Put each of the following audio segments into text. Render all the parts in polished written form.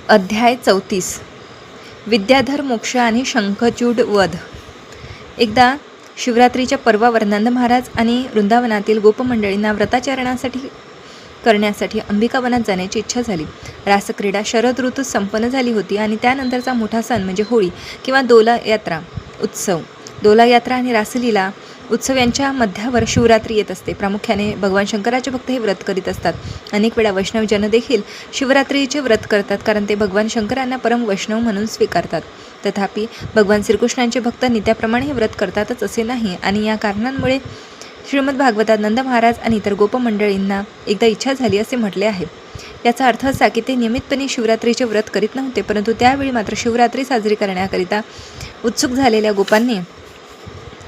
अध्याय 34 विद्याधर मोक्ष आणि शंखचूड वध. एकदा शिवरात्रीच्या पर्वावर नंद महाराज आणि वृंदावनातील गोपमंडळींना व्रताचरणासाठी करण्यासाठी अंबिकावनात जाण्याची इच्छा झाली. रासक्रीडा शरद ऋतू संपन्न झाली होती आणि त्यानंतरचा मोठा सण म्हणजे होळी किंवा दोलायात्रा उत्सव. दोलायात्रा आणि रासलीला उत्सव यांच्या मध्यावर शिवरात्री येत असते. प्रामुख्याने भगवान शंकराचे भक्त हे व्रत करीत असतात. अनेक वेळा वैष्णव जन देखील शिवरात्रीचे व्रत करतात, कारण ते भगवान शंकरांना परम वैष्णव म्हणून स्वीकारतात. तथापि भगवान श्रीकृष्णांचे भक्त नित्याप्रमाणे हे व्रत करतातच असे नाही, आणि या कारणांमुळे श्रीमद भागवतात नंद महाराज आणि इतर गोपमंडळींना एकदा इच्छा झाली असे म्हटले आहे. याचा अर्थ असा की ते नियमितपणे शिवरात्रीचे व्रत करीत नव्हते, परंतु त्यावेळी मात्र शिवरात्री साजरी करण्याकरिता उत्सुक झालेल्या गोपांनी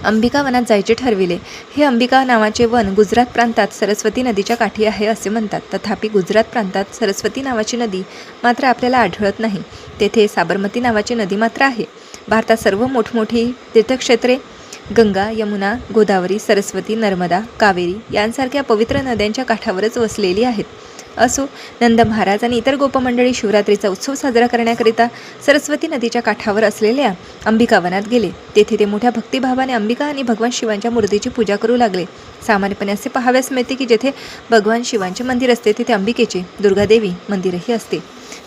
अंबिका वनात जायचे ठरविले. हे अंबिका नावाचे वन गुजरात प्रांतात सरस्वती नदीच्या काठी आहे असे म्हणतात. तथापि गुजरात प्रांतात सरस्वती नावाची नदी मात्र आपल्याला आढळत नाही. तेथे साबरमती नावाची नदी मात्र आहे. भारतात सर्व मोठमोठी तीर्थक्षेत्रे गंगा, यमुना, गोदावरी, सरस्वती, नर्मदा, कावेरी यांसारख्या पवित्र नद्यांच्या काठावरच वसलेली आहेत. असो, नंद महाराज आणि इतर गोपमंडळी शिवरात्रीचा उत्सव साजरा करण्याकरिता सरस्वती नदीच्या काठावर असलेल्या अंबिकावनात गेले. तेथे ते मोठ्या भक्तिभावाने अंबिका आणि भगवान शिवांच्या मूर्तीची पूजा करू लागले. सामान्यपणे असे पाहाव्यास मिळते की जेथे भगवान शिवांचे मंदिर असते तेथे अंबिकेचे दुर्गादेवी मंदिरही असते.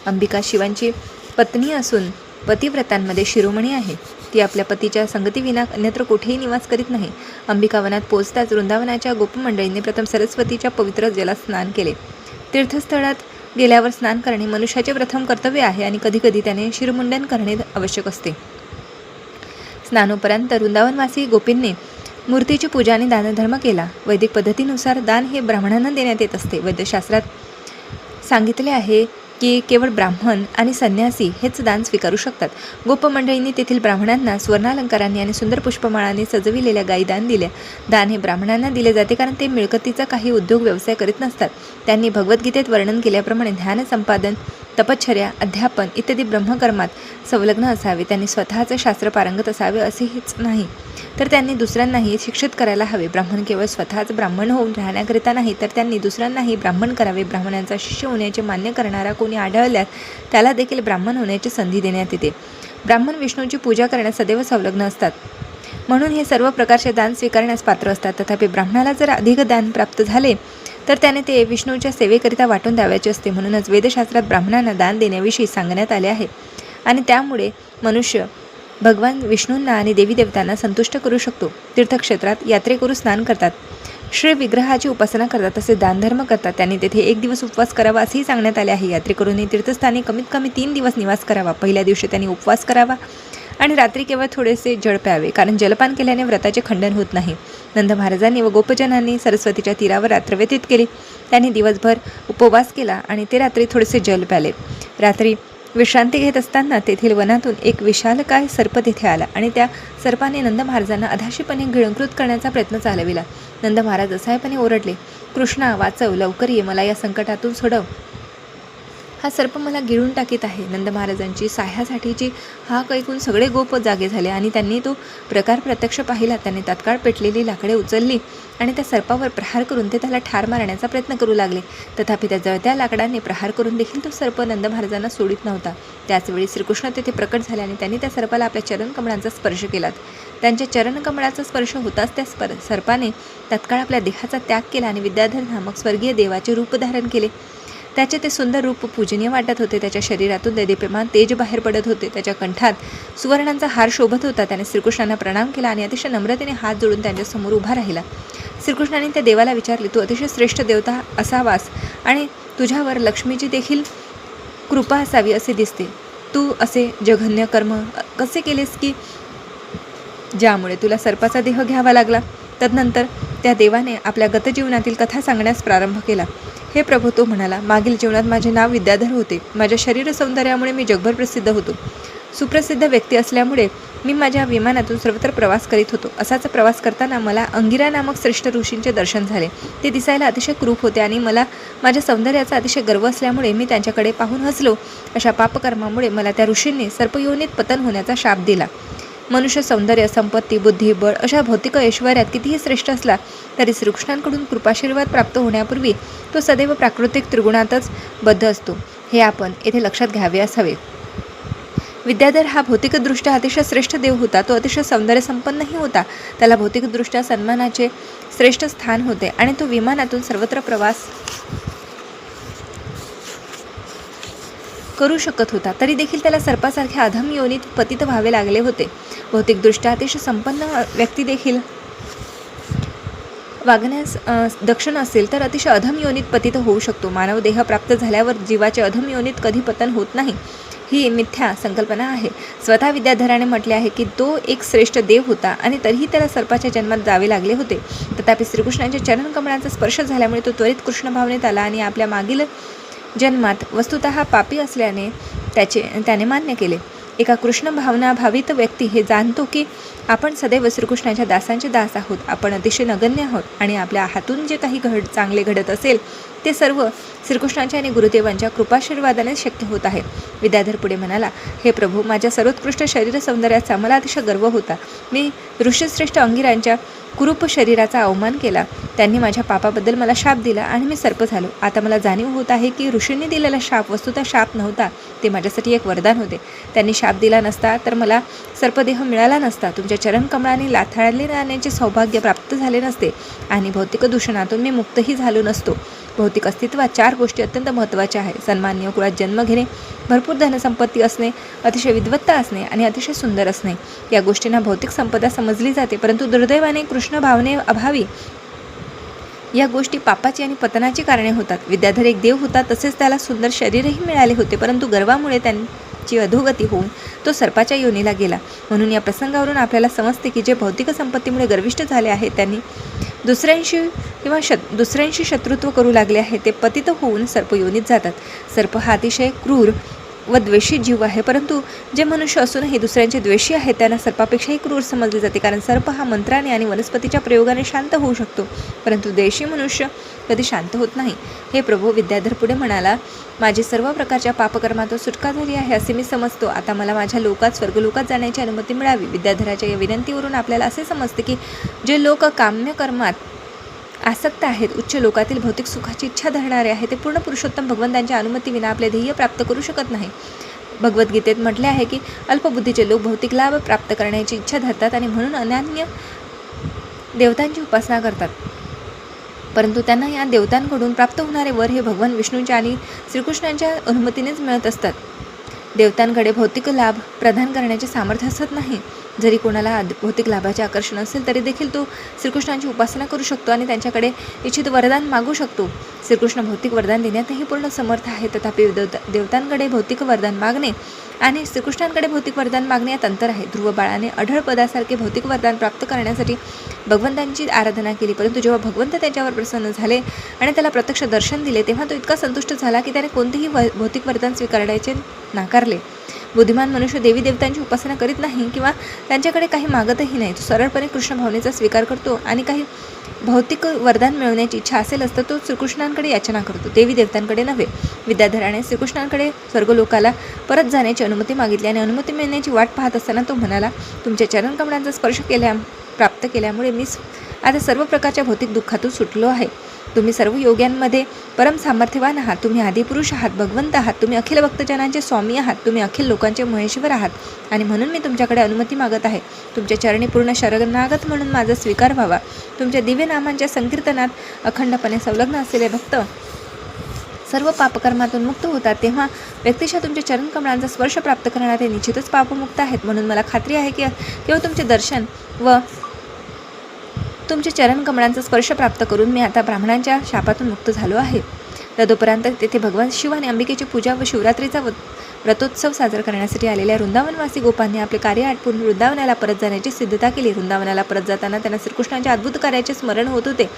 अंबिका शिवांची पत्नी असून पतिव्रतांमध्ये शिरोमणी आहे. ती आपल्या पतीच्या संगतीविना अन्यत्र कुठेही निवास करीत नाही. अंबिकावनात पोहोचताच वृंदावनाच्या गोपमंडळींनी प्रथम सरस्वतीच्या पवित्र जलात स्नान केले. तीर्थस्थळात गेल्यावर स्नान करणे मनुष्याचे प्रथम कर्तव्य आहे आणि कधीकधी त्याने शिरमुंडन करणे आवश्यक असते. स्नानोपरांत वृंदावनवासी गोपींनी मूर्तीची पूजा आणि दानधर्म केला. वैदिक पद्धतीनुसार दान हे ब्राह्मणांना देण्यात येत असते. वैद्यशास्त्रात सांगितले आहे की केवळ ब्राह्मण आणि संन्यासी हेच दान स्वीकारू शकतात. गोपमंडळींनी तेथील ब्राह्मणांना सुवर्णालंकारांनी आणि सुंदर पुष्पमाळांनी सजविलेल्या गायी दान दिल्या. दान हे ब्राह्मणांना दिले जाते कारण ते मिळकतीचा काही उद्योग व्यवसाय करीत नसतात. त्यांनी भगवद्गीतेत वर्णन केल्याप्रमाणे ध्यान संपादन, तपश्चर्या, अध्यापन इत्यादी ब्रह्मकर्मात संलग्न असावे. त्यांनी स्वतःचे शास्त्र पारंगत असावे असेच नाही, तर त्यांनी दुसऱ्यांनाही शिक्षित करायला हवे. ब्राह्मण केवळ स्वतःच ब्राह्मण होऊन राहण्याकरिता नाही, तर त्यांनी दुसऱ्यांनाही ब्राह्मण करावे. ब्राह्मणांचा शिष्य होण्याचे मान्य करणारा कोणी आढळल्यास त्याला देखील ब्राह्मण होण्याची संधी देण्यात येते. ब्राह्मण विष्णूची पूजा करण्यास सदैव संलग्न असतात, म्हणून हे सर्व प्रकारचे दान स्वीकारण्यास पात्र असतात. तथापि ब्राह्मणाला जर अधिक दान प्राप्त झाले तर त्याने ते विष्णूच्या सेवेकरिता वाटून द्यावयाचे असते. म्हणूनच वेदशास्त्रात ब्राह्मणांना दान देण्याविषयी सांगण्यात आले आहे, आणि त्यामुळे मनुष्य भगवान विष्णूंना आणि देवी देवतांना संतुष्ट करू शकतो. तीर्थक्षेत्रात यात्रेकरू स्नान करतात, श्री विग्रहाची उपासना करतात, तसेच दानधर्म करतात. त्यांनी तेथे 1 दिवस उपवास करावा असेही सांगण्यात आले आहे. यात्रेकरूंनी तीर्थस्थानी कमीत कमी 3 दिवस निवास करावा. पहिल्या दिवशी त्यांनी उपवास करावा आणि रात्री केवळ थोडेसे जळ प्यावे, कारण जलपान केल्याने व्रताचे खंडन होत नाही. नंद महाराजांनी व गोपजनांनी सरस्वतीच्या तीरावर रात्र व्यतीत केली. त्यांनी दिवसभर उपवास केला आणि ते रात्री थोडेसे जल प्याले. रात्री विश्रांती घेत असताना तेथील वनातून एक विशालकाय सर्प तेथे आला आणि त्या सर्पाने नंद महाराजांना अधाशीपणे गिळंकृत करण्याचा प्रयत्न चालविला. नंद महाराज असहायपणे ओरडले, कृष्णा, वाचव, लवकर ये, मला या संकटातून सोडव. हा सर्प मला गिळून टाकीत आहे. नंद महाराजांची साह्यासाठीची हाक ऐकून सगळे गोप जागे झाले आणि त्यांनी तो प्रकार प्रत्यक्ष पाहिला. त्यांनी तात्काळ पेटलेली लाकडे उचलली आणि त्या सर्पावर प्रहार करून ते त्याला ठार मारण्याचा प्रयत्न करू लागले. तथापि त्या जळत्या लाकडांनी प्रहार करून देखील तो सर्प नंद महाराजांना सोडित नव्हता. त्याचवेळी श्रीकृष्ण तेथे प्रकट झाले आणि त्यांनी त्या सर्पाला आपल्या चरणकमळांचा स्पर्श केला. त्यांच्या चरणकमळाचा स्पर्श होताच त्या सर्पाने तत्काळ आपल्या देहाचा त्याग केला आणि विद्याधर नामक स्वर्गीय देवाचे रूप धारण केले. त्याचे ते सुंदर रूप पूजनीय वाटत होते. त्याच्या शरीरातून दैदिप्यमान तेज बाहेर पडत होते. त्याच्या कंठात सुवर्णांचा हार शोभत होता. त्याने श्रीकृष्णांना प्रणाम केला आणि अतिशय नम्रतेने हात जोडून त्यांच्यासमोर उभा राहिला. श्रीकृष्णाने त्या देवाला विचारले, तू अतिशय श्रेष्ठ देवता असावास आणि तुझ्यावर लक्ष्मीची देखील कृपा असावी असे दिसते. तू असे जघन्य कर्म कसे केलेस की ज्यामुळे तुला सर्पाचा देह घ्यावा लागला? तदनंतर त्या देवाने आपल्या गतजीवनातील कथा सांगण्यास प्रारंभ केला. हे प्रभू, तो म्हणाला, मागील जीवनात माझे नाव विद्याधर होते. माझ्या शरीर सौंदर्यामुळे मी जगभर प्रसिद्ध होतो. सुप्रसिद्ध व्यक्ती असल्यामुळे मी माझ्या विमानातून सर्वत्र प्रवास करीत होतो. असाच प्रवास करताना मला अंगिरा नामक श्रेष्ठ ऋषींचे दर्शन झाले. ते दिसायला अतिशय क्रूप होते आणि मला माझ्या सौंदर्याचा अतिशय गर्व असल्यामुळे मी त्यांच्याकडे पाहून हसलो. अशा पापकर्मामुळे मला त्या ऋषींनी सर्पयोनीत पतन होण्याचा शाप दिला. मनुष्य सौंदर्य, संपत्ती, बुद्धी, बळ अशा भौतिक ऐश्वर्यात कितीही श्रेष्ठ असला तरी श्रीकृष्णांकडून कृपाशीर्वाद प्राप्त होण्यापूर्वी तो सदैव प्राकृतिक त्रिगुणातच बद्ध असतो. हे आपण येथे लक्षात घ्यावयास हवे. विद्याधर हा भौतिकदृष्ट्या अतिशय श्रेष्ठ देव होता. तो अतिशय सौंदर्य संपन्नही होता. त्याला भौतिकदृष्ट्या सन्मानाचे श्रेष्ठ स्थान होते आणि तो विमानातून सर्वत्र प्रवास करू शकत होता. तरी देखील त्याला सर्पासारख्या अधम योनीत पतित व्हावे लागले होते. भौतिकदृष्ट्या अतिशय संपन्न व्यक्ती देखील वागण्यास दक्ष नसेल तर अतिशय अधम योनीत पतित होऊ शकतो. मानव देह प्राप्त झाल्यावर जीवाचे अधम योनीत कधी पतन होत नाही, ही मिथ्या संकल्पना आहे. स्वतः विद्याधराने म्हटले आहे की तो एक श्रेष्ठ देव होता आणि तरीही त्याला सर्पाच्या जन्मात जावे लागले होते. तथापि श्रीकृष्णांच्या चरणकमळांचा स्पर्श झाल्यामुळे तो त्वरित कृष्ण भावनेत आला आणि आपल्या मागील जन्मात वस्तुतः पापी असल्याने त्याने मान्य केले. एका कृष्ण भावना भावित व्यक्ती हे जाणतो की आपण सदैव श्रीकृष्णाच्या दासांचे दास आहोत. आपण अतिशय नगण्य आहोत आणि आपल्या हातून जे काही चांगले घडत असेल ते सर्व श्रीकृष्णाच्या आणि गुरुदेवांच्या कृपाशीर्वादाने शक्य होत आहे. विद्याधर पुढे म्हणाला, हे प्रभू, माझ्या सर्वोत्कृष्ट शरीर सौंदर्याचा मला अतिशय गर्व होता. मी ऋषीश्रेष्ठ अंगिरांच्या कुरूप शरीराचा अवमान केला. त्यांनी माझ्या पापाबद्दल मला शाप दिला आणि मी सर्प झालो. आता मला जाणीव होत आहे की ऋषींनी दिलेला शाप वस्तुतः शाप नव्हता, ते माझ्यासाठी एक वरदान होते. त्यांनी शाप दिला नसता तर मला सर्पदेह मिळाला नसता. तुमच्या चरणकमळाने लाथाळले जाण्याचे सौभाग्य प्राप्त झाले नसते आणि भौतिक दूषणातून मी मुक्तही झालो नसतो. भौतिक अस्तित्वात 4 गोष्टी अत्यंत महत्त्वाच्या आहेत. सन्माननीय कुळात जन्म घेणे, भरपूर धनसंपत्ती असणे, अतिशय विद्वत्ता असणे आणि अतिशय सुंदर असणे. या गोष्टींना भौतिक संपदा समजली जाते, परंतु दुर्दैवाने कृष्ण भावने अभावी या गोष्टी पापाची आणि पतनाची कारणे होतात. विद्याधर एक देव होता, तसेच त्याला सुंदर शरीरही मिळाले होते, परंतु गर्वामुळे त्यांची अधोगती होऊन तो सर्पाच्या योनीला गेला. म्हणून या प्रसंगावरून आपल्याला समजते की जे भौतिक संपत्तीमुळे गर्विष्ठ झाले आहेत त्यांनी दुसऱ्यांशी शत्रुत्व करू लागले आहे ते पतित होऊन सर्पयोनीत जातात. सर्प हा अतिशय क्रूर व द्वेषी जीव आहे, परंतु जे मनुष्य असूनही दुसऱ्यांचे द्वेषी आहेत त्यांना सर्पापेक्षाही क्रूर समजले जाते. कारण सर्प हा मंत्राने आणि वनस्पतीच्या प्रयोगाने शांत होऊ शकतो, परंतु द्वेषी मनुष्य कधी शांत होत नाही. हे प्रभू, विद्याधर पुढे म्हणाला, माझी सर्व प्रकारच्या पापकर्मातून सुटका झाली आहे असे मी समजतो. आता मला माझ्या लोकात स्वर्गलोकात जाण्याची अनुमती मिळावी. विद्याधराच्या या विनंतीवरून आपल्याला असे समजते की जे लोक काम्य कर्मात आसक्त आहेत, उच्च लोकातील भौतिक सुखाची इच्छा धरणारे आहे, ते पूर्ण पुरुषोत्तम भगवंतांच्या अनुमतीविना आपले ध्येय प्राप्त करू शकत नाही. भगवद्गीतेत म्हटले आहे की अल्पबुद्धीचे लोक भौतिक लाभ प्राप्त करण्याची इच्छा धरतात आणि म्हणून अनन्य देवतांची उपासना करतात, परंतु त्यांना या देवतांकडून प्राप्त होणारे वर हे भगवान विष्णूंच्या आणि श्रीकृष्णांच्या अनुमतीनेच मिळत असतात. देवतांकडे भौतिक लाभ प्रदान करण्याचे सामर्थ्य असत नाही. जरी कोणाला भौतिक लाभाचे आकर्षण असेल तरी देखील तो श्रीकृष्णांची उपासना करू शकतो आणि त्यांच्याकडे इच्छित वरदान मागू शकतो. श्रीकृष्ण भौतिक वरदान देण्यातही पूर्ण समर्थ आहे. तथापि देवतांकडे भौतिक वरदान मागणे आणि श्रीकृष्णांकडे भौतिक वरदान मागणे यात अंतर आहे. ध्रुव बाळाने अढळ पदासारखे भौतिक वरदान प्राप्त करण्यासाठी भगवंतांची आराधना केली, परंतु जेव्हा भगवंत त्याच्यावर प्रसन्न झाले आणि त्याला प्रत्यक्ष दर्शन दिले तेव्हा तो इतका संतुष्ट झाला की त्याने कोणतेही भौतिक वरदान स्वीकारण्याचे नाकारले. बुद्धिमान मनुष्य देवी देवतांची उपासना करीत नाही किंवा त्यांच्याकडे काही मागतही नाही. तो सरळपणे कृष्ण भावनेचा स्वीकार करतो आणि काही भौतिक वरदान मिळवण्याची इच्छा असेल असता तो श्रीकृष्णांकडे याचना करतो, देवी देवतांकडे नव्हे. विद्याधराने श्रीकृष्णांकडे स्वर्गलोकाला परत जाण्याची अनुमती मागितली आणि अनुमती मिळण्याची वाट पाहत असताना तो म्हणाला, तुमच्या चरणकमळांचा स्पर्श प्राप्त केल्यामुळे मी आता सर्व प्रकारच्या भौतिक दुःखातून सुटलो आहे. तुम्ही सर्व योग्यांमध्ये परम सामर्थ्यवान आहात. तुम्ही आदिपुरुष आहात, भगवंत आहात. तुम्ही अखिल भक्तजनांचे स्वामी आहात. तुम्ही अखिल लोकांचे महेश्वर आहात आणि म्हणून मी तुमच्याकडे अनुमती मागत आहे. तुमच्या चरणी पूर्ण शरणागत म्हणून माझा स्वीकार व्हावा. तुमच्या दिव्य नामांच्या संकीर्तनात अखंडपणे संलग्न असलेले भक्त सर्व पापकर्मातून मुक्त होतात. तेव्हा व्यक्तिशः तुमच्या चरणकमळांचा स्पर्श प्राप्त करणारे निश्चितच पापमुक्त आहेत. म्हणून मला खात्री आहे की केवळ तुमचे दर्शन व तुमच्या चरणकमळांचा स्पर्श प्राप्त करून मी आता ब्राह्मणांच्या शापातून मुक्त झालो आहे. तदुपरांत तेथे भगवान शिव आणि अंबिकेची पूजा व शिवरात्रीचा व्रतोत्सव साजरा करण्यासाठी आलेल्या वृंदावनवासी गोपांनी आपले कार्य आटपून वृंदावनाला परत जाण्याची सिद्धता केली. वृंदावनाला परत जाताना त्यांना श्रीकृष्णाच्या अद्भुत कार्याचे स्मरण होत होते.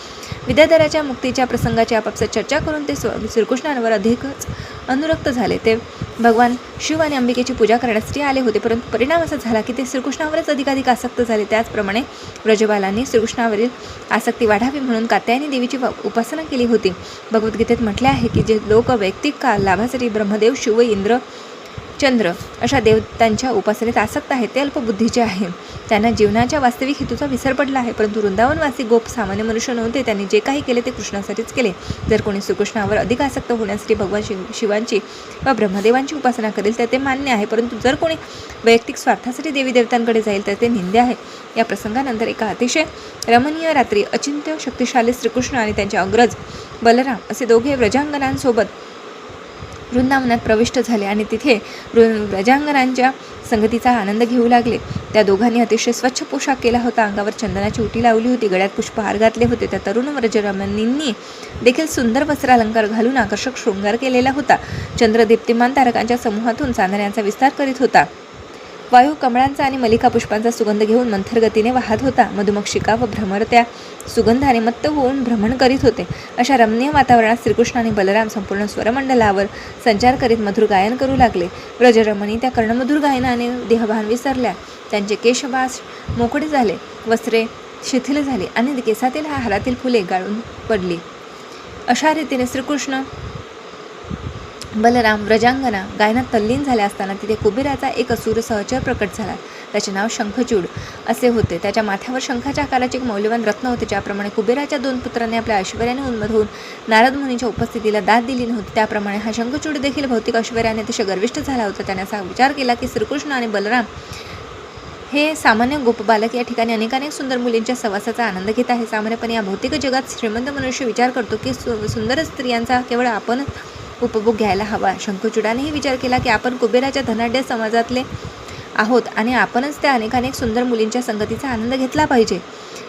विद्याधराच्या मुक्तीच्या प्रसंगाची आपापसात चर्चा करून ते श्रीकृष्णांवर अधिकच अनुरक्त झाले. ते भगवान शिव आणि अंबिकेची पूजा करण्यासाठी आले होते, परंतु परिणाम असा झाला की ते श्रीकृष्णावरच अधिकाधिक आसक्त झाले. त्याचप्रमाणे व्रजबालांनी श्रीकृष्णावरील आसक्ती वाढावी म्हणून कात्यायनी देवीची उपासना केली होती. भगवद्गीतेत म्हटले आहे की जे लोक वैयक्तिक लाभासाठी ब्रह्मदेव, शिव, इंद्र, चंद्र अशा देवतांच्या उपासनेत आसक्त आहेत. ते अल्पबुद्धीचे आहे. त्यांना जीवनाच्या वास्तविक हेतूचा विसर पडला आहे. परंतु वृंदावनवासी गोप सामान्य मनुष्य नव्हते. त्यांनी जे काही केले ते कृष्णासाठीच केले. जर कोणी श्रीकृष्णावर अधिक आसक्त होण्यासाठी भगवान शिवांची व ब्रह्मदेवांची उपासना करेल तर ते मान्य आहे. परंतु जर कोणी वैयक्तिक स्वार्थासाठी देवी देवतांकडे जाईल तर ते निंदे आहे. या प्रसंगानंतर एका अतिशय रमणीय रात्री अचिंत्य शक्तिशाली श्रीकृष्ण आणि त्यांचे अग्रज बलराम असे दोघे व्रजांगनांसोबत वृंदावनात प्रविष्ट झाले आणि तिथे व्रजांगनांच्या संगतीचा आनंद घेऊ लागले. त्या दोघांनी अतिशय स्वच्छ पोशाख केला होता. अंगावर चंदनाची उटी लावली होती. गळ्यात पुष्पहार घातले होते. त्या तरुण व्रजरमणींनी देखील सुंदर वस्त्रालंकार घालून आकर्षक शृंगार केलेला होता. चंद्र दीप्तिमान तारकांच्या समूहातून चांदण्यांचा विस्तार करीत होता. वायू कमळांचा आणि मलिका पुष्पांचा सुगंध घेऊन मंथर गतीने वाहत होता. मधुमक्षिका व भ्रमर त्या सुगंधाने मत्त होऊन भ्रमण करीत होते. अशा रमणीय वातावरणात श्रीकृष्ण आणि बलराम संपूर्ण स्वरमंडलावर संचार करीत मधुर गायन करू लागले. व्रजरमणी त्या कर्णमधुर गायनाने देहभान विसरल्या. त्यांचे केशवास मोकळे झाले. वस्त्रे शिथिल झाली आणि केसातील हारातील फुले गाळून पडली. अशा रीतीने श्रीकृष्ण बलराम व्रजांगना गायनात तल्लीन झाले असताना तिथे कुबेराचा एक असुर सहचर प्रकट झाला. त्याचे नाव शंखचूड असे होते. त्याच्या माथ्यावर शंखाच्या आकाराचे एक मौल्यवान रत्न होते. ज्याप्रमाणे कुबेराच्या 2 पुत्रांनी आपल्या ऐश्वर्याने उन्मत्त होऊन नारद मुनीच्या उपस्थितीला दाद दिली नव्हती, त्याप्रमाणे हा शंखचूड देखील भौतिक ऐश्वर्याने अतिशय गर्विष्ठ झाला होता. त्याने असा विचार केला की श्रीकृष्ण आणि बलराम हे सामान्य गोपबालक या ठिकाणी अनेकानेक सुंदर मुलींच्या सहवासाचा आनंद घेत आहे. सामान्यपणे या भौतिक जगात श्रीमंत मनुष्य विचार करतो की सुंदर स्त्रियांचा केवळ आपण उपभोग घ्यायला हवा. शंखचूडानेही विचार केला की आपण कुबेराच्या धनाढ्य समाजातले आहोत आणि आपणच त्या अनेकानेक सुंदर मुलींच्या संगतीचा आनंद घेतला पाहिजे.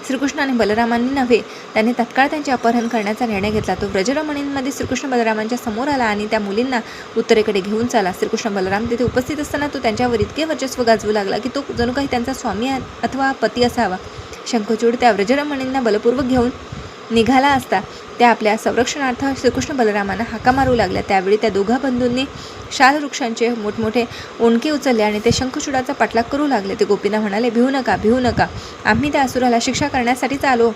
श्रीकृष्ण आणि बलरामांनी नव्हे, त्यांनी तत्काळ त्यांचे अपहरण करण्याचा निर्णय घेतला. तो व्रजरमणींमध्ये श्रीकृष्ण बलरामांच्या समोर आला आणि त्या मुलींना उत्तरेकडे घेऊन चालला. श्रीकृष्ण बलराम तिथे उपस्थित असताना तो त्यांच्यावर इतके वर्चस्व गाजवू लागला की तो जणू काही त्यांचा स्वामी अथवा पती असावा. शंखचूड त्या व्रजरमणींना बलपूर्वक घेऊन निघाला असता त्या आपल्या संरक्षणार्थ श्रीकृष्ण बलरामांना हाका मारू लागल्या. त्यावेळी त्या दोघा बंधूंनी शाल वृक्षांचे मोठमोठे ओंडके उचलले आणि ते शंखचूडाचा पाठलाग करू लागले. ते गोपींना म्हणाले, भिवू नका, भिवू नका, आम्ही त्या असुराला शिक्षा करण्यासाठीच आलो.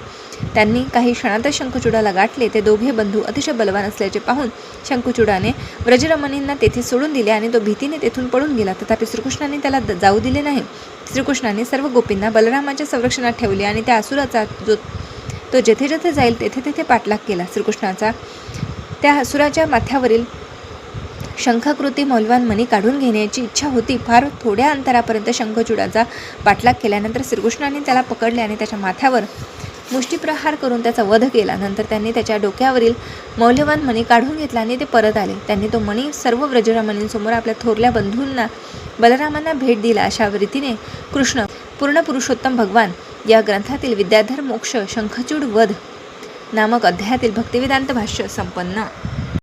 त्यांनी काही क्षणातच शंखचूडाला गाठले. ते दोघे बंधू अतिशय बलवान असल्याचे पाहून शंखचूडाने व्रजरमणींना तेथे सोडून दिले आणि तो भीतीने तेथून पळून गेला. तथापि श्रीकृष्णाने त्याला जाऊ दिले नाही. श्रीकृष्णाने सर्व गोपींना बलरामाच्या संरक्षणात ठेवले आणि त्या असुराचा तो जेथे जेथे जाईल तेथे तेथे पाठलाग केला. श्रीकृष्णाचा त्या असुराच्या माथ्यावरील शंखाकृती मौल्यवान मणी काढून घेण्याची इच्छा होती. फार थोड्या अंतरापर्यंत शंखचूडाचा पाठलाग केल्यानंतर श्रीकृष्णाने त्याला पकडले आणि त्याच्या माथ्यावर मुष्टिप्रहार करून त्याचा वध केला. नंतर त्यांनी त्याच्या डोक्यावरील मौल्यवान मणी काढून घेतला आणि ते परत आले. त्यांनी तो मणी सर्व व्रजरमणींसमोर आपल्या थोरल्या बंधूंना बलरामांना भेट दिला. अशा रीतीने कृष्ण पूर्ण पुरुषोत्तम भगवान या ग्रंथातील विद्याधर मोक्ष शंखचूड वध नामक अध्यायातील भक्तिवेदांत भाष्य संपन्न.